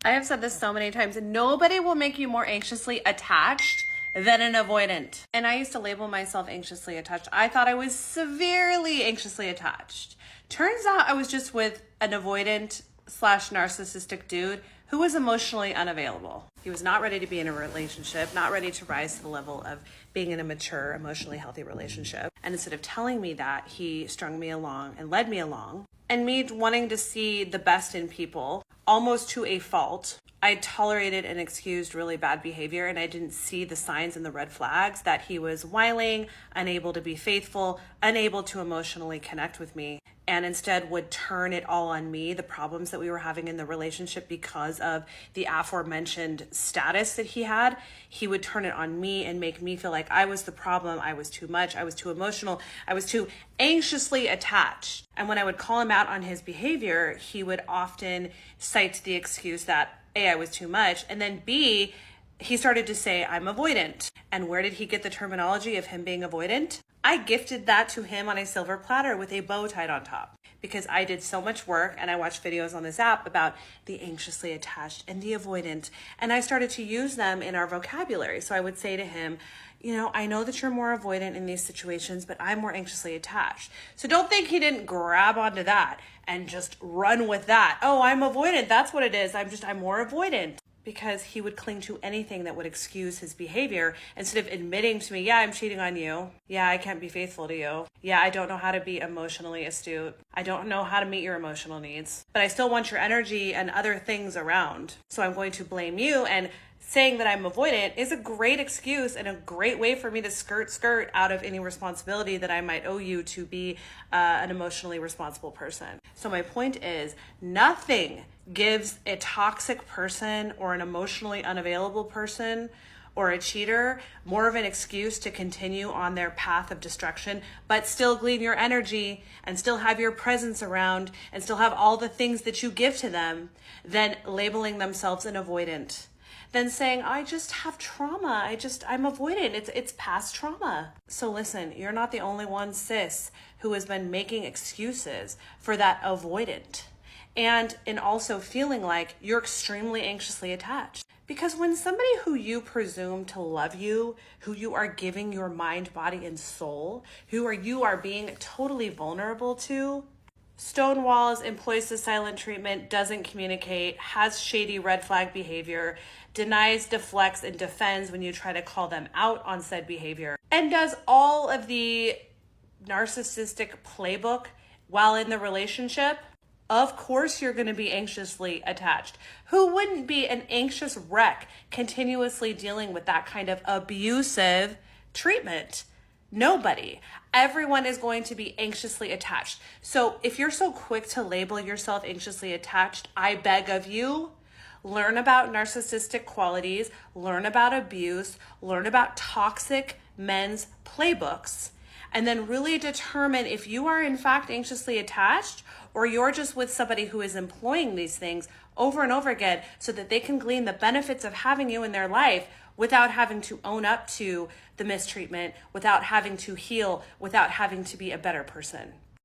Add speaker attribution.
Speaker 1: I have said this so many times, nobody will make you more anxiously attached than an avoidant. And I used to label myself anxiously attached. I thought I was severely anxiously attached. Turns out I was just with an avoidant / narcissistic dude who was emotionally unavailable. He was not ready to be in a relationship, not ready to rise to the level of being in a mature, emotionally healthy relationship. And instead of telling me that, he strung me along and led me along. And me wanting to see the best in people, almost to a fault, I tolerated and excused really bad behavior, and I didn't see the signs and the red flags that he was whining, unable to be faithful, unable to emotionally connect with me, and instead would turn it all on me, the problems that we were having in the relationship because of the aforementioned status that he had. He would turn it on me and make me feel like I was the problem. I was too much. I was too emotional. I was too anxiously attached. And when I would call him out on his behavior, he would often cite the excuse that A, I was too much, and then B, he started to say, I'm avoidant. And where did he get the terminology of him being avoidant? I gifted that to him on a silver platter with a bow tied on top, because I did so much work and I watched videos on this app about the anxiously attached and the avoidant, and I started to use them in our vocabulary. So I would say to him, I know that you're more avoidant in these situations, but I'm more anxiously attached. So don't think he didn't grab onto that and just run with that. Oh, I'm avoidant. That's what it is. I'm more avoidant. Because he would cling to anything that would excuse his behavior instead of admitting to me, yeah, I'm cheating on you. Yeah, I can't be faithful to you. Yeah, I don't know how to be emotionally astute. I don't know how to meet your emotional needs, but I still want your energy and other things around. So I'm going to blame you, and saying that I'm avoidant is a great excuse and a great way for me to skirt out of any responsibility that I might owe you to be an emotionally responsible person. So my point is, nothing gives a toxic person or an emotionally unavailable person or a cheater more of an excuse to continue on their path of destruction, but still glean your energy and still have your presence around and still have all the things that you give to them, than labeling themselves an avoidant. Than saying, I just have trauma. I'm avoidant. It's past trauma. So listen, you're not the only one, sis, who has been making excuses for that avoidant. And in also feeling like you're extremely anxiously attached. Because when somebody who you presume to love you, who you are giving your mind, body, and soul, you are being totally vulnerable to, stonewalls, employs the silent treatment, doesn't communicate, has shady red flag behavior, denies, deflects, and defends when you try to call them out on said behavior, and does all of the narcissistic playbook while in the relationship, of course you're going to be anxiously attached. Who wouldn't be an anxious wreck continuously dealing with that kind of abusive treatment? Nobody. Everyone is going to be anxiously attached. So if you're so quick to label yourself anxiously attached, I beg of you, learn about narcissistic qualities, learn about abuse, learn about toxic men's playbooks, and then really determine if you are in fact anxiously attached or you're just with somebody who is employing these things over and over again so that they can glean the benefits of having you in their life without having to own up to the mistreatment, without having to heal, without having to be a better person.